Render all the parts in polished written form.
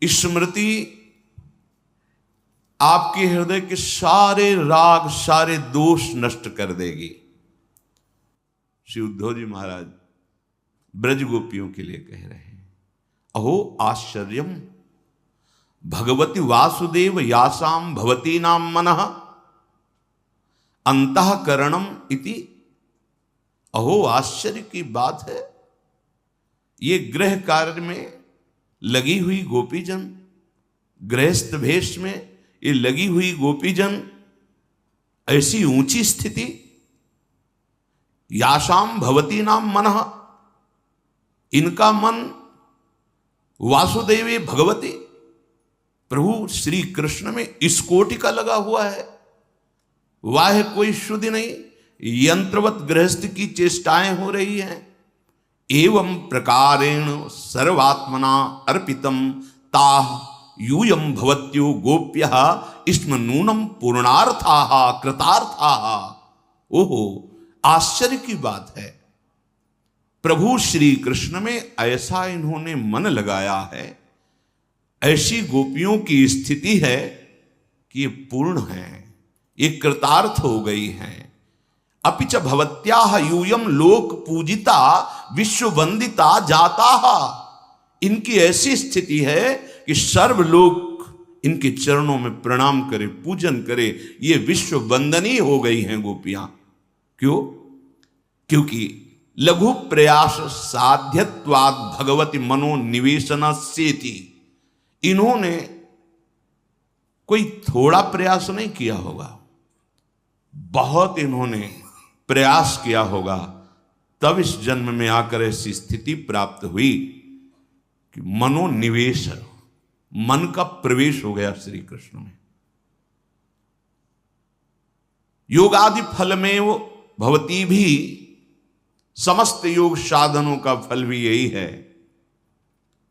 स्मृति आपके हृदय के सारे राग, सारे दोष नष्ट कर देगी। श्री उद्धव जी महाराज ब्रज गोपियों के लिए कह रहे हैं, अहो आश्चर्यम भगवती वासुदेव यासाम भवती नाम मनः अंतःकरणम इति। अहो आश्चर्य की बात है, ये गृह कार्य में लगी हुई गोपीजन, गृहस्थ भेष में ये लगी हुई गोपीजन, ऐसी ऊंची स्थिति। यासाम भवती नाम मनः, इनका मन वासुदेवे भगवती प्रभु श्री कृष्ण में इस कोटि का लगा हुआ है। वाह कोई शुद्धि नहीं, यंत्रवत गृहस्थ की चेष्टाएं हो रही हैं। एवं प्रकारेण सर्वात्मना अर्पितम ताह यूयम भवत्यो गोप्यः इस्म नूनम पूर्णार्थाः कृतार्थाः। ओहो आश्चर्य की बात है, प्रभु श्री कृष्ण में ऐसा इन्होंने मन लगाया है, ऐसी गोपियों की स्थिति है कि ये पूर्ण है, ये कृतार्थ हो गई हैं। अपिच भवत्याः यूयम लोक पूजिता विश्व वंदिता जाताः। इनकी ऐसी स्थिति है कि सर्व लोग इनके चरणों में प्रणाम करे, पूजन करे, ये विश्व वंदनीय हो गई हैं गोपियां। क्यों? क्योंकि लघु प्रयास साध्यत्वाद भगवती मनोनिवेशनस्येति। इन्होंने कोई थोड़ा प्रयास नहीं किया होगा, बहुत इन्होंने प्रयास किया होगा, तब इस जन्म में आकर ऐसी स्थिति प्राप्त हुई कि मनोनिवेश, मन का प्रवेश हो गया श्री कृष्ण में। योगादि फल में वो भवती भी, समस्त योग साधनों का फल भी यही है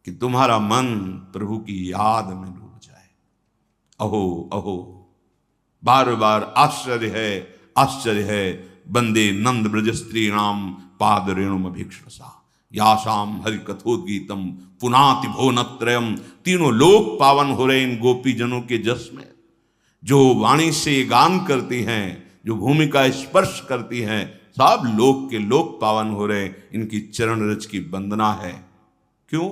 कि तुम्हारा मन प्रभु की याद में डूब जाए। अहो अहो, बार बार आश्चर्य है, आश्चर्य है। बंदे नंद ब्रज स्त्री नाम पाद रेणुम अभिक्षसा यासाम हरि कथोद्गीतम पुनाति भुवनत्रयम। तीनों लोक पावन हो रहे इन गोपी जनों के जस में, जो वाणी से गान करती हैं, जो भूमि का स्पर्श करती हैं, सब लोक के लोक पावन हो रहे, इनकी चरण रज की वंदना है। क्यों?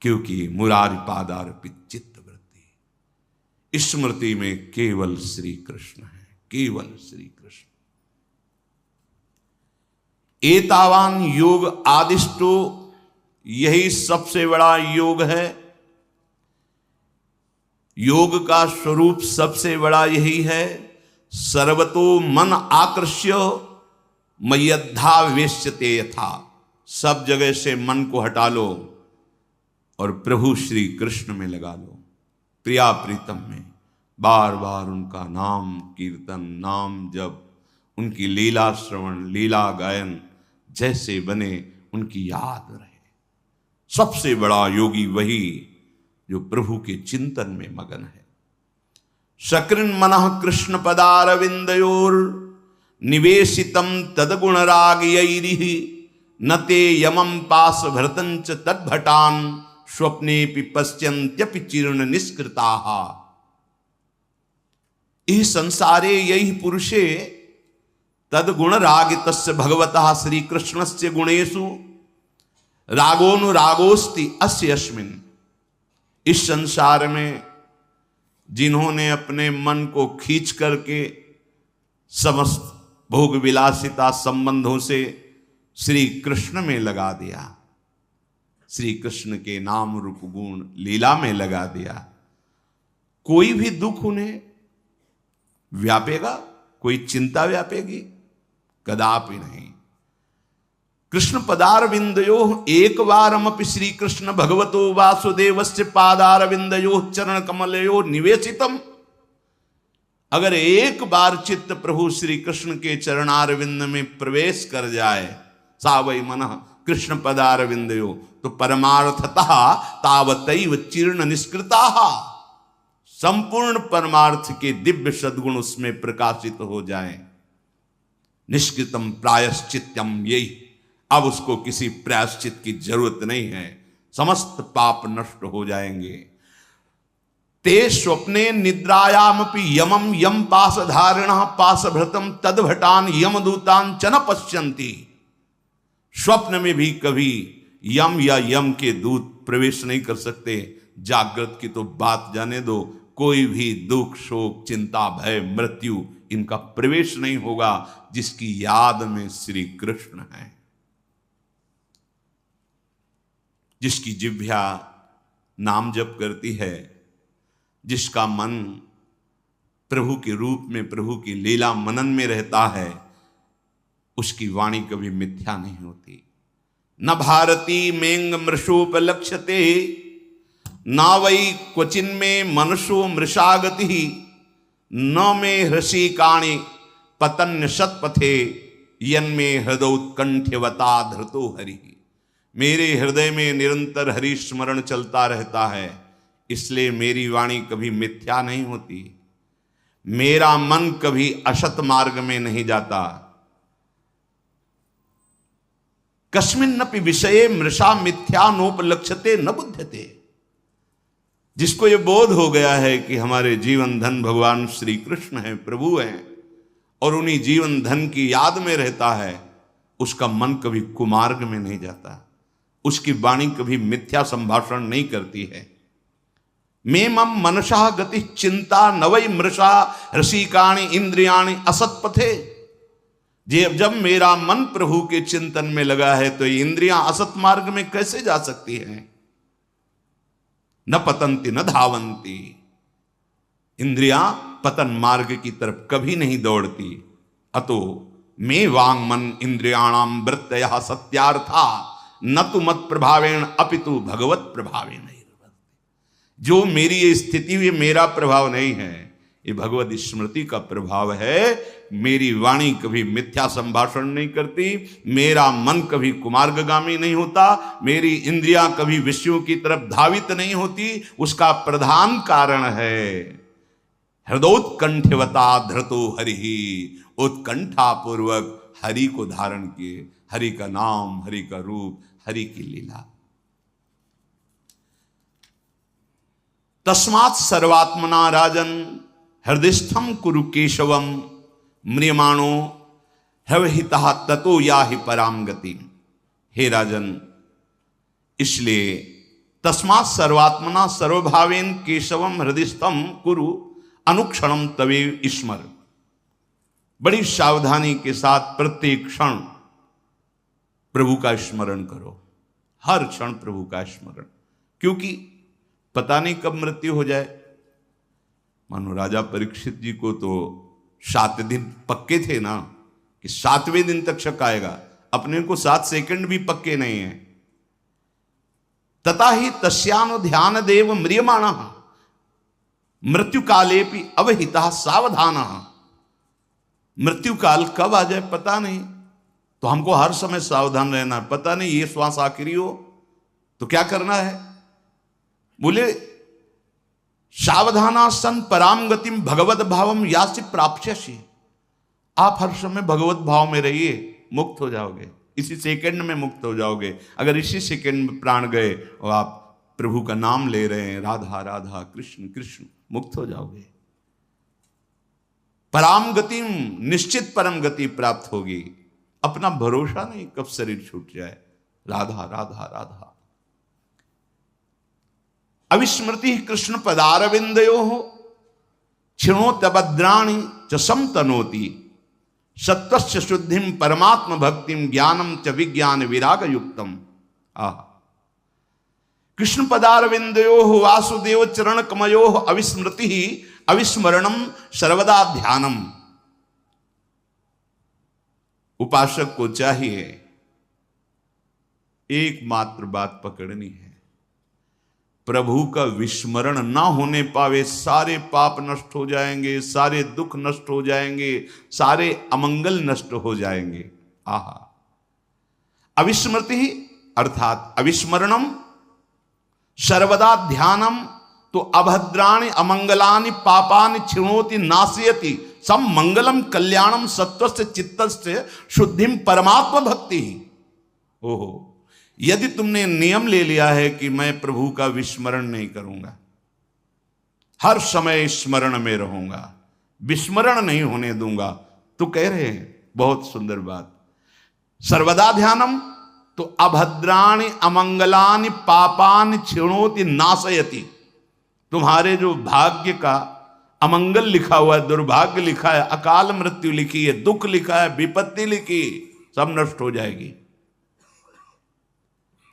क्योंकि मुरारी पादार्पित चित्त वृत्ति, स्मृति में केवल श्री कृष्ण है, केवल श्री कृष्ण। एतावान योग आदिष्टो, यही सबसे बड़ा योग है। योग का स्वरूप सबसे बड़ा यही है। सर्वतो मन आकर्ष्य मय्यद्धावेश्यते यथा। सब जगह से मन को हटा लो और प्रभु श्री कृष्ण में लगा लो, प्रिया प्रीतम में। बार बार उनका नाम कीर्तन, नाम जप, उनकी लीला श्रवण, लीला गायन जैसे बने, उनकी याद रहे। सबसे बड़ा योगी वही जो प्रभु के चिंतन में मगन है। सकृन मनः कृष्ण पदारविंदयोर निवेशितम तदगुण रागयैरिः न ते यमं पास भरतंच तद्भटान स्वप्नेपि पश्यन्त्यपि चीर्ण निष्कृताः। इह संसारे यही पुरुषे तद्गुण रागितस्य भगवतः श्री कृष्णस्य गुणेषु रागोनुरागोस्ति अस्य अस्मिन्। इस संसार में जिन्होंने अपने मन को खींच करके समस्त भोग विलासिता संबंधों से श्री कृष्ण में लगा दिया, श्री कृष्ण के नाम रूप गुण लीला में लगा दिया, कोई भी दुख उन्हें व्यापेगा, कोई चिंता व्यापेगी? कदापि नहीं। कृष्ण पदारविंदयो एक बारमपि श्री कृष्ण भगवतो वासुदेवस्य पादारविंदयो चरण कमलयो निवेशितम। अगर एक बार चित्त प्रभु श्री कृष्ण के चरणारविंद में प्रवेश कर जाए, सा वै मनः कृष्ण पदारविंदयो, तो परमार्थतः तावतैव चीर्ण निष्कृताः। संपूर्ण परमार्थ के दिव्य सद्गुण उसमें प्रकाशित हो जाएं। निष्कृतम प्रायश्चित्यम, यही अब उसको किसी प्रायश्चित की जरूरत नहीं है। समस्त पाप नष्ट हो जाएंगे। ते स्वप्ने निद्रायामपि यमम यम पाशधारिणः पाशभृतम तद्भटान यमदूतान च न पश्यन्ति। स्वप्न में भी कभी यम या यम के दूत प्रवेश नहीं कर सकते। जागृत की तो बात जाने दो, कोई भी दुख शोक चिंता भय मृत्यु इनका प्रवेश नहीं होगा जिसकी याद में श्री कृष्ण है, जिसकी जिह्वा नाम जप करती है, जिसका मन प्रभु के रूप में प्रभु की लीला मनन में रहता है, उसकी वाणी कभी मिथ्या नहीं होती। न भारती मेंग मृषोपलक्ष्यते न वै क्वचिन में मनुष्यो मृषागति न मे हृषिकाणि पतन्य शतपथे यन्मे हृदयोत्कंठ्यवता धृतो हरि। मेरे हृदय में निरंतर हरि स्मरण चलता रहता है, इसलिए मेरी वाणी कभी मिथ्या नहीं होती, मेरा मन कभी असत मार्ग में नहीं जाता। कस्मिन्नपि विषये मृषा मिथ्या नोपलक्ष्यते न बुध्यते। जिसको ये बोध हो गया है कि हमारे जीवन धन भगवान श्री कृष्ण है, प्रभु हैं, और उन्हीं जीवन धन की याद में रहता है, उसका मन कभी कुमार्ग में नहीं जाता, उसकी वाणी कभी मिथ्या संभाषण नहीं करती है। मे मम मनसा गति चिंता नवै मृषा रसिकाणि इंद्रियाणि असतपथे। जब मेरा मन प्रभु के चिंतन में लगा है तो ये इंद्रियां असत मार्ग में कैसे जा सकती हैं। न पतंती न धावंती, इंद्रियां पतन मार्ग की तरफ कभी नहीं दौड़ती। अतो मे वांग मन इंद्रियाणाम वृत्तयः सत्यार्था न तो मत प्रभावेण अपितु भगवत प्रभावेण। जो मेरी ये स्थिति हुई मेरा प्रभाव नहीं है, ये भगवत स्मृति का प्रभाव है। मेरी वाणी कभी मिथ्या संभाषण नहीं करती, मेरा मन कभी कुमार्गगामी नहीं होता, मेरी इंद्रियां कभी विषयों की तरफ धावित नहीं होती। उसका प्रधान कारण है हृदयोत्कंठवता धृतो हरि। उत्कंठा पूर्वक हरि को धारण किए, हरि का नाम, हरि का रूप, हरि की लीला। तस्मात् सर्वात्मना राजन हृदयस्थम कुरु केशवम म्रियमाणो हृहितः ततो याहि पराम गति। हे राजन, इसलिए तस्मात् सर्वात्मना सर्वभावेन केशवम हृदयस्थम कुरु अनुक्षणम तवे स्मर। बड़ी सावधानी के साथ प्रत्येक क्षण प्रभु का स्मरण करो, हर क्षण प्रभु का स्मरण, क्योंकि पता नहीं कब मृत्यु हो जाए। मानो राजा परीक्षित जी को तो 7 दिन पक्के थे ना कि 7वें दिन तक शक आएगा, अपने को 7 सेकंड भी पक्के नहीं है। तथा ही तस्यानु ध्यान देव म्रियमाणः मृत्यु काले भी अवहिता सावधान। मृत्यु काल कब आ जाए पता नहीं, तो हमको हर समय सावधान रहना है। पता नहीं ये श्वास आखिरी हो तो क्या करना है। बोले सावधाना सन पराम गतिम भगवत भावम यासि प्राप्स्यसि। आप हर समय भगवत भाव में रहिए, मुक्त हो जाओगे, इसी सेकंड में मुक्त हो जाओगे। अगर इसी सेकंड में प्राण गए और आप प्रभु का नाम ले रहे हैं, राधा राधा कृष्ण कृष्ण, मुक्त हो जाओगे। पराम गतिम, निश्चित परम गति प्राप्त होगी। अपना भरोसा नहीं कब शरीर छूट जाए। राधा राधा राधा। अविस्मृति कृष्ण पदारविंदयोः क्षिणोत्यभद्राणि च समतनोति। सत्वस्य शुद्धिम परमात्म भक्तिम ज्ञानम च विज्ञान विराग युक्तम। कृष्ण पदारविंदयोः वासुदेव चरण कमयोः अविस्मृति अविस्मरणम सर्वदा ध्यानम। उपासक को चाहिए एकमात्र बात पकड़नी है, प्रभु का विस्मरण ना होने पावे सारे पाप नष्ट हो जाएंगे, सारे दुख नष्ट हो जाएंगे, सारे अमंगल नष्ट हो जाएंगे। आहा। अविस्मृति अर्थात अविस्मरणम सर्वदा ध्यानम, तो अभद्राणि अमंगलानि पापानि क्षिणोति नाशयति सम मंगलम कल्याणम सत्वस्य चित्तस्य शुद्धिम परमात्म भक्ति। ओहो, यदि तुमने नियम ले लिया है कि मैं प्रभु का विस्मरण नहीं करूंगा, हर समय स्मरण में रहूंगा, विस्मरण नहीं होने दूंगा, तो कह रहे हैं बहुत सुंदर बात, सर्वदा ध्यानम, तो अभद्राणि अमंगलानि पापानि क्षिणोति नाशयति। तुम्हारे जो भाग्य का अमंगल लिखा हुआ है, दुर्भाग्य लिखा है, अकाल मृत्यु लिखी है, दुख लिखा है, विपत्ति लिखी, सब नष्ट हो जाएगी।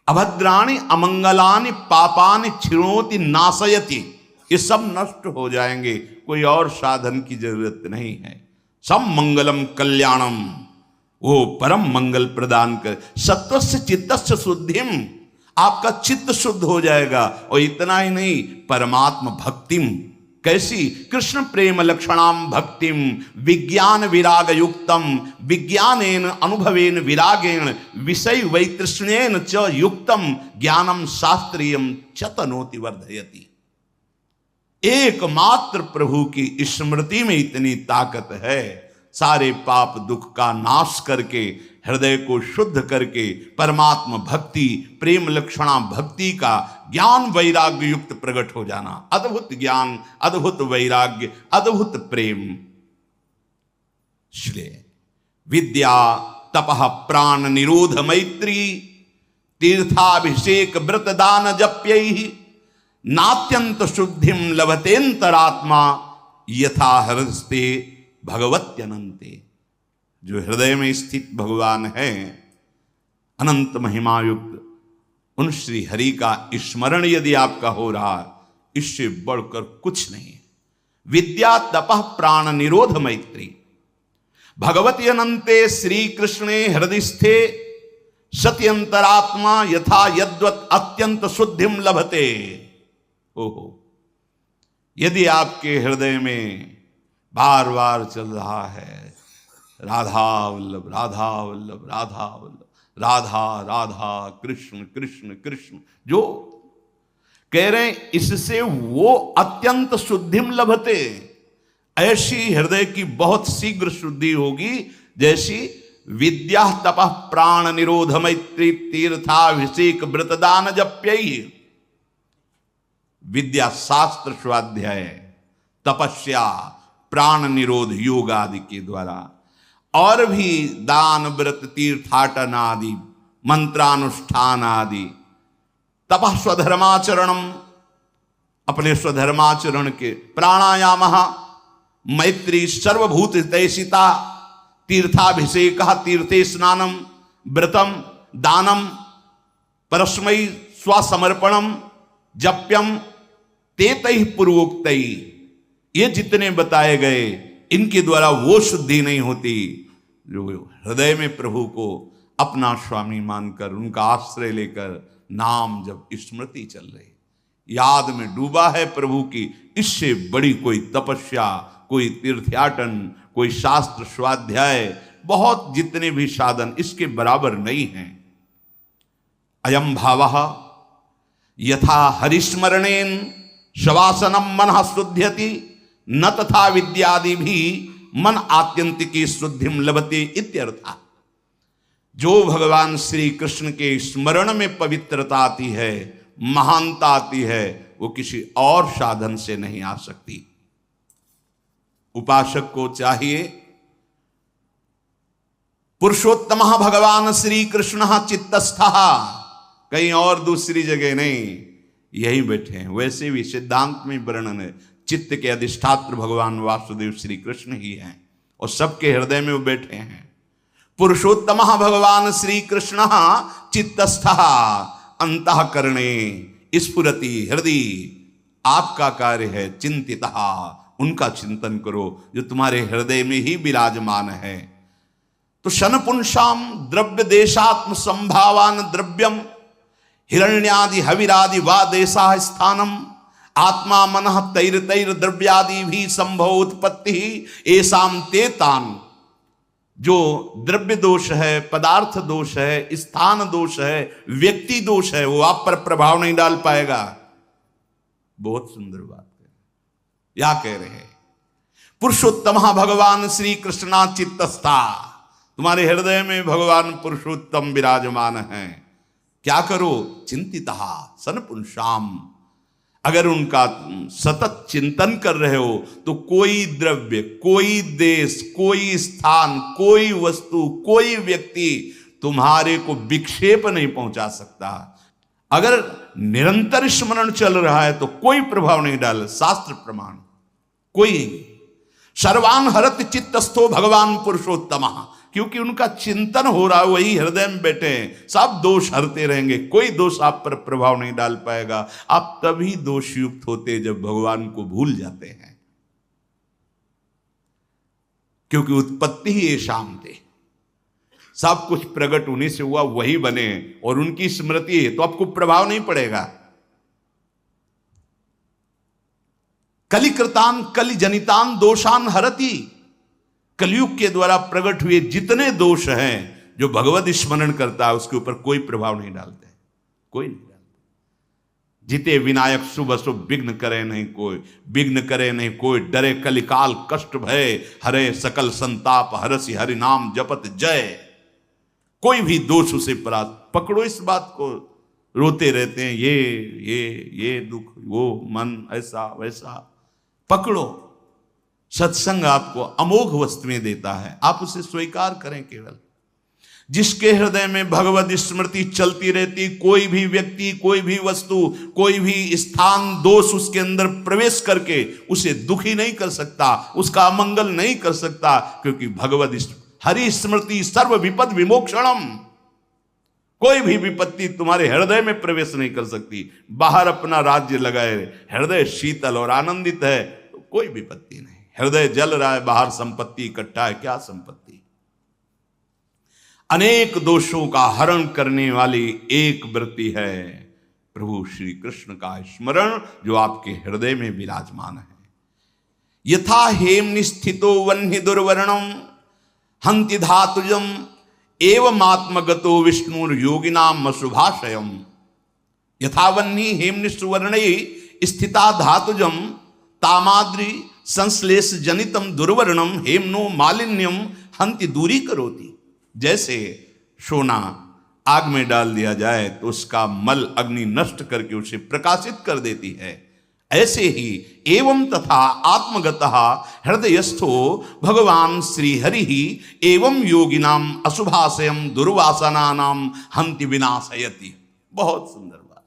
अभद्राणि अमंगलानि पापानि क्षिणोति नाशयति, ये सब नष्ट हो जाएंगे, कोई और साधन की जरूरत नहीं है। सब मंगलम कल्याणम, वो परम मंगल प्रदान कर। सत्वस्य चित्तस्य शुद्धिम, आपका चित्त शुद्ध हो जाएगा। और इतना ही नहीं, परमात्म भक्तिम, कैसी? कृष्ण प्रेम लक्षणाम भक्तिम विज्ञान विराग युक्तम, विज्ञानेन अनुभवेन विरागेण विषय वैतृष्णेन च युक्तम ज्ञानम शास्त्रीयम च तनोति वर्धयति। एकमात्र प्रभु की स्मृति में इतनी ताकत है, सारे पाप दुख का नाश करके, हृदय को शुद्ध करके, परमात्मा भक्ति, प्रेम लक्षणा भक्ति का ज्ञान वैराग्य युक्त प्रकट हो जाना। अद्भुत ज्ञान, अद्भुत वैराग्य, अद्भुत प्रेम। इसलिए विद्या तपः प्राण निरोध मैत्री तीर्थाभिषेक व्रत दान जप्यैहि नात्यंत शुद्धिम लभतेन्तरात्मा यथा हृदस्ते भगवत्यनंते। जो हृदय में स्थित भगवान है, अनंत महिमायुक्त, उन श्री हरि का स्मरण यदि आपका हो रहा, इससे बढ़कर कुछ नहीं है। विद्या तपः प्राण निरोध मैत्री भगवती अनंते श्री कृष्णे हृदयस्थे सत्यंतरात्मा यथा यद्वत् अत्यंत शुद्धिम लभते। ओहो, यदि आपके हृदय में बार बार चल रहा है राधा वल्लभ राधा वल्लभ राधा वल्लभ, राधा राधा कृष्ण कृष्ण कृष्ण, जो कह रहे हैं, इससे वो अत्यंत शुद्धिम लभते, ऐसी हृदय की बहुत शीघ्र शुद्धि होगी जैसी विद्या तपः प्राण निरोध मैत्री तीर्थाभिषेक व्रतदान जप्यैहि। विद्या शास्त्र स्वाध्याय, तपस्या, प्राण निरोध योग आदि के द्वारा, और भी दान व्रत तीर्थाटन आदि मंत्रानुष्ठान आदि, तपः स्वधर्माचरणम, अपने स्वधर्माचरण के, प्राणायाम मैत्री सर्वभूत हितैषिता तीर्थाभिषेक तीर्थे स्नानम व्रतम दानम परस्मै स्वसमर्पणम जप्यम तेतैः पूर्वोक्तैः, ये जितने बताए गए, इनके द्वारा वो शुद्धि नहीं होती जो हृदय में प्रभु को अपना स्वामी मानकर, उनका आश्रय लेकर नाम जब स्मृति चल रही, याद में डूबा है प्रभु की, इससे बड़ी कोई तपस्या, कोई तीर्थयाटन, कोई शास्त्र स्वाध्याय, बहुत जितने भी साधन इसके बराबर नहीं हैं। अयम भावः यथा हरिस्मरणेन शवासनम मन शुद्ध्यति न तथा विद्यादि भी मन आत्यंतिकी शुद्धिम लभते इत्यर्थ। जो भगवान श्री कृष्ण के स्मरण में पवित्रता आती है, महानता आती है, वो किसी और साधन से नहीं आ सकती। उपासक को चाहिए पुरुषोत्तम भगवान श्री कृष्ण चित्तस्थः, कहीं और दूसरी जगह नहीं, यही बैठे हैं। वैसे भी सिद्धांत में वर्णन है, चित्त के अधिष्ठात्र भगवान वासुदेव श्री कृष्ण ही हैं और सबके हृदय में वो बैठे हैं। पुरुषोत्तम भगवान श्री कृष्ण चित्तस्थः अंतःकरणे स्फुरति हृदय, आपका कार्य है चिंतितः, उनका चिंतन करो जो तुम्हारे हृदय में ही विराजमान है। तो शनपुंसाम द्रव्य देशात्म संभावान द्रव्यम हिरण्यादि हविरादि वा देशा स्थानम आत्मा मनः तैर तैर द्रव्यादि भी संभव उत्पत्ति ऐसाम तेतान। जो द्रव्य दोष है, पदार्थ दोष है, स्थान दोष है, व्यक्ति दोष है, वो आप पर प्रभाव नहीं डाल पाएगा। बहुत सुंदर बात है। या कह रहे हैं पुरुषोत्तम भगवान श्री कृष्णा चित्तस्था, तुम्हारे हृदय में भगवान पुरुषोत्तम विराजमान हैं। क्या करो? चिंतितः सन पुंसाम। अगर उनका सतत चिंतन कर रहे हो तो कोई द्रव्य, कोई देश, कोई स्थान, कोई वस्तु, कोई व्यक्ति तुम्हारे को विक्षेप नहीं पहुंचा सकता। अगर निरंतर स्मरण चल रहा है तो कोई प्रभाव नहीं डाल, शास्त्र प्रमाण कोई। सर्वान हरत चित्तस्थो भगवान पुरुषोत्तम, क्योंकि उनका चिंतन हो रहा है, वही हृदय में बैठे हैं, सब दोष हरते रहेंगे, कोई दोष आप पर प्रभाव नहीं डाल पाएगा। आप तभी दोषयुक्त होते जब भगवान को भूल जाते हैं, क्योंकि उत्पत्ति ही ये शाम थे, सब कुछ प्रकट उन्हीं से हुआ, वही बने, और उनकी स्मृति है तो आपको प्रभाव नहीं पड़ेगा। कलिकृतान कलि जनितान दोषान हरति, कलयुग के द्वारा प्रकट हुए जितने दोष हैं जो भगवत स्मरण करता है उसके ऊपर कोई प्रभाव नहीं डालते, कोई नहीं डालते। जिते विनायक शुभ अशुभ विघ्न करे नहीं कोई, विघ्न करे नहीं कोई, डरे कलिकाल कष्ट भय, हरे सकल संताप, हरसि हरि नाम जपत जय। कोई भी दोष उसे पकड़ो इस बात को, रोते रहते हैं ये दुख, वो मन ऐसा वैसा, पकड़ो। सत्संग आपको अमोघ वस्तुएं देता है, आप उसे स्वीकार करें। केवल जिसके हृदय में भगवत स्मृति चलती रहती, कोई भी व्यक्ति, कोई भी वस्तु, कोई भी स्थान, दोष उसके अंदर प्रवेश करके उसे दुखी नहीं कर सकता, उसका अमंगल नहीं कर सकता, क्योंकि भगवत हरि स्मृति सर्व विपद विमोक्षणम। कोई भी विपत्ति तुम्हारे हृदय में प्रवेश नहीं कर सकती। बाहर अपना राज्य लगाए, हृदय शीतल और आनंदित है तो कोई विपत्ति नहीं। हृदय जल रहा है, बाहर संपत्ति इकट्ठा है, क्या संपत्ति? अनेक दोषों का हरण करने वाली एक वृत्ति है प्रभु श्री कृष्ण का स्मरण, जो आपके हृदय में विराजमान है। यथा हेम निस्थितो वह्नि दुर्वर्णम हंति धातुजम एवं आत्मगतो विष्णुर योगिनाम अशुभाशयम। यथा वह्नि हेम सुवर्ण स्थिता धातुजम तामाद्री संश्लेष जनितम दुर्वर्णम हेमनो मालिन्यम हंति दूरी करोति। जैसे सोना आग में डाल दिया जाए तो उसका मल अग्नि नष्ट करके उसे प्रकाशित कर देती है, ऐसे ही एवं तथा आत्मगतः हृदयस्थो भगवान श्री हरि ही एवं योगिनाम अशुभाशयम दुर्वासनानाम हंति विनाशयति। बहुत सुंदर बात।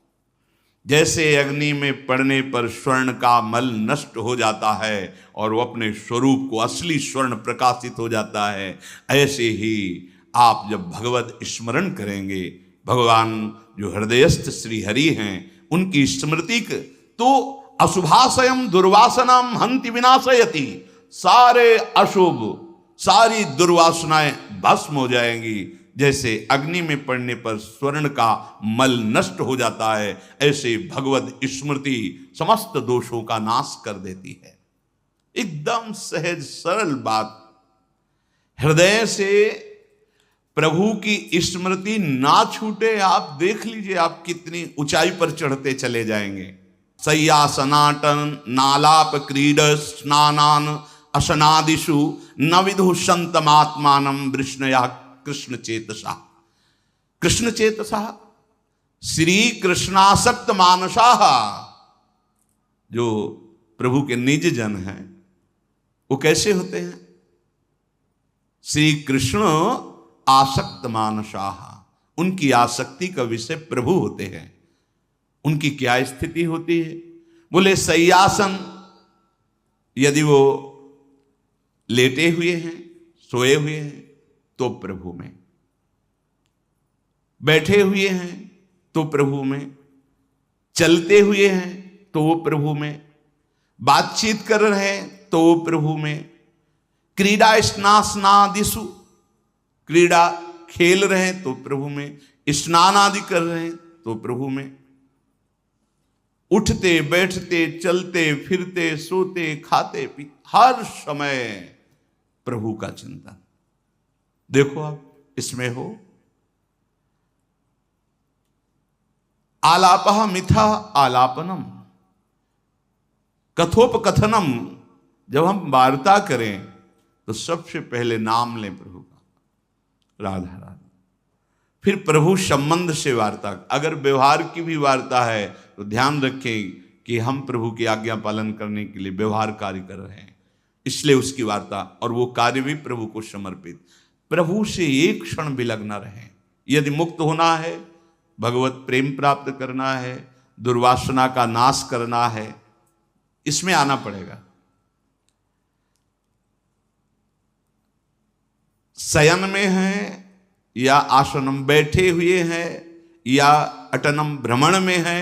जैसे अग्नि में पड़ने पर स्वर्ण का मल नष्ट हो जाता है और वो अपने स्वरूप को असली स्वर्ण प्रकाशित हो जाता है, ऐसे ही आप जब भगवत स्मरण करेंगे, भगवान जो हृदयस्थ श्री हरि हैं उनकी स्मृति तो अशुभाशयम दुर्वासनाम हंति विनाशयति, सारे अशुभ सारी दुर्वासनाएं भस्म हो जाएंगी। जैसे अग्नि में पड़ने पर स्वर्ण का मल नष्ट हो जाता है, ऐसे भगवत स्मृति समस्त दोषों का नाश कर देती है। एकदम सहज सरल बात। हृदय से प्रभु की स्मृति ना छूटे, आप देख लीजिए आप कितनी ऊंचाई पर चढ़ते चले जाएंगे। सय्यासनाटन नालाप क्रीड स्नानान असनादिषु न विदु संतमात्मानं वृष्णया कृष्ण चेतसा। कृष्ण चेतसा श्री कृष्णासक्त मानसा, जो प्रभु के निज जन हैं वो कैसे होते हैं? श्री कृष्ण आसक्त मानसा, उनकी आसक्ति का विषय प्रभु होते हैं। उनकी क्या स्थिति होती है? बोले सय्यासन, यदि वो लेटे हुए हैं, सोए हुए हैं तो प्रभु में, बैठे हुए हैं तो प्रभु में, चलते हुए हैं तो वो प्रभु में, बातचीत कर रहे हैं तो वो प्रभु में, क्रीड़ा स्नानादिषु, क्रीड़ा खेल रहे हैं तो प्रभु में, स्नान आदि कर रहे हैं तो प्रभु में, उठते बैठते चलते फिरते सोते खाते पीते हर समय प्रभु का चिंतन। देखो आप इसमें हो। आलापः मिथा आलापनम, कथोपकथनम, जब हम वार्ता करें तो सबसे पहले नाम लें प्रभु का, राधा राधा। फिर प्रभु संबंध से वार्ता, अगर व्यवहार की भी वार्ता है तो ध्यान रखें कि हम प्रभु की आज्ञा पालन करने के लिए व्यवहार कार्य कर रहे हैं, इसलिए उसकी वार्ता, और वो कार्य भी प्रभु को समर्पित। प्रभु से एक क्षण विलग न रहें। यदि मुक्त होना है, भगवत प्रेम प्राप्त करना है, दुर्वासना का नाश करना है, इसमें आना पड़ेगा। शयन में है या आसनम बैठे हुए हैं या अटनम भ्रमण में है,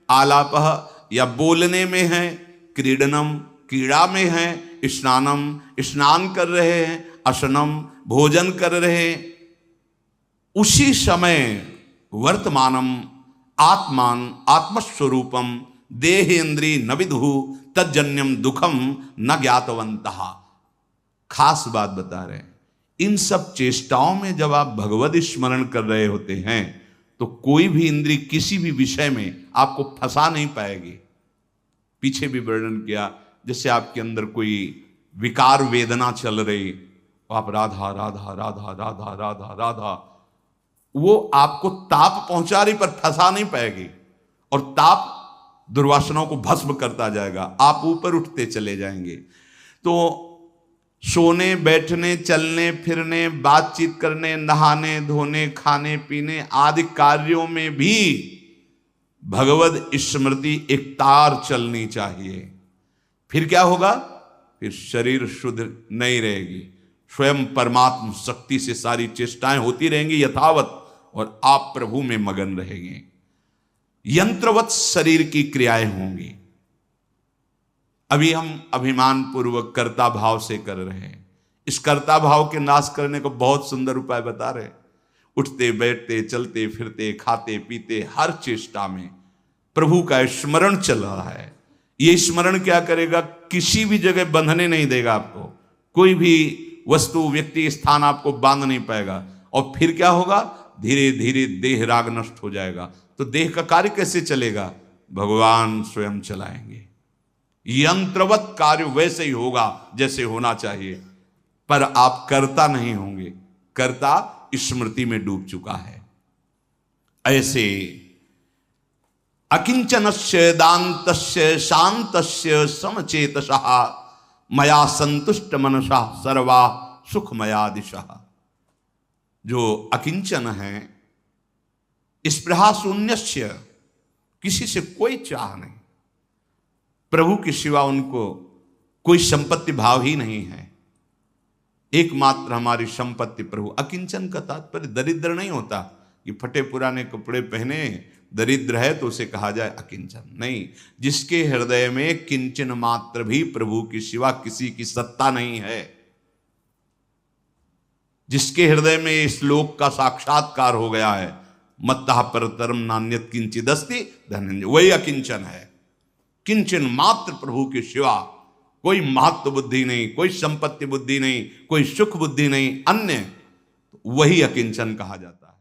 आलापह या बोलने में है, क्रीडनम क्रीड़ा में है, स्नानम स्नान कर रहे हैं, असनम भोजन कर रहे हैं, उसी समय वर्तमानम आत्मान आत्मस्वरूपम देहेन्द्री न विदु तज्जन्यम दुखम न ज्ञातवंतः। खास बात बता रहे हैं, इन सब चेष्टाओं में जब आप भगवत स्मरण कर रहे होते हैं तो कोई भी इंद्री किसी भी विषय में आपको फंसा नहीं पाएगी। पीछे भी वर्णन किया, जैसे आपके अंदर कोई विकार वेदना चल रही, आप राधा राधा राधा राधा राधा राधा, वो आपको ताप पहुंचा रही पर फंसा नहीं पाएगी, और ताप दुर्वासनाओं को भस्म करता जाएगा, आप ऊपर उठते चले जाएंगे। तो सोने बैठने चलने फिरने बातचीत करने नहाने धोने खाने पीने आदि कार्यों में भी भगवत स्मृति एक तार चलनी चाहिए। फिर क्या होगा? फिर शरीर शुद्ध नहीं रहेगी, स्वयं परमात्मा शक्ति से सारी चेष्टाएं होती रहेंगी यथावत, और आप प्रभु में मगन रहेंगे। यंत्रवत शरीर की क्रियाएं होंगी। अभी हम अभिमान पूर्वक कर्ता भाव से कर रहे हैं। इस कर्ता भाव के नाश करने को बहुत सुंदर उपाय बता रहे हैं। उठते बैठते चलते फिरते खाते पीते हर चेष्टा में प्रभु का स्मरण चल रहा है। ये स्मरण क्या करेगा? किसी भी जगह बंधने नहीं देगा आपको, कोई भी वस्तु व्यक्ति स्थान आपको बांध नहीं पाएगा। और फिर क्या होगा? धीरे धीरे देह राग नष्ट हो जाएगा। तो देह का कार्य कैसे चलेगा? भगवान स्वयं चलाएंगे। यंत्रवत कार्य वैसे ही होगा जैसे होना चाहिए, पर आप कर्ता नहीं होंगे, कर्ता स्मृति में डूब चुका है। ऐसे अकिंचनस्य दान्तस्य शान्तस्य समचेतसः मया संतुष्ट मनसा सर्वा सुखमया दिशः। जो अकिंचन है, स्पृहा शून्यस्य, किसी से कोई चाह नहीं, प्रभु के सिवा उनको कोई संपत्ति भाव ही नहीं है, एकमात्र हमारी संपत्ति प्रभु। अकिंचन का तात्पर्य दरिद्र नहीं होता कि फटे पुराने कपड़े पहने दरिद्र है तो उसे कहा जाए अकिंचन, नहीं। जिसके हृदय में किंचन मात्र भी प्रभु के सिवा किसी की सत्ता नहीं है, जिसके हृदय में इस लोक का साक्षात्कार हो गया है, मत्तः परतरम नान्यत किंचिदस्ति धनंजय, वही अकिंचन है। किंचन मात्र प्रभु के सिवा कोई महत्व बुद्धि नहीं, कोई संपत्ति बुद्धि नहीं, कोई सुख बुद्धि नहीं, अन्य, वही अकिंचन कहा जाता है।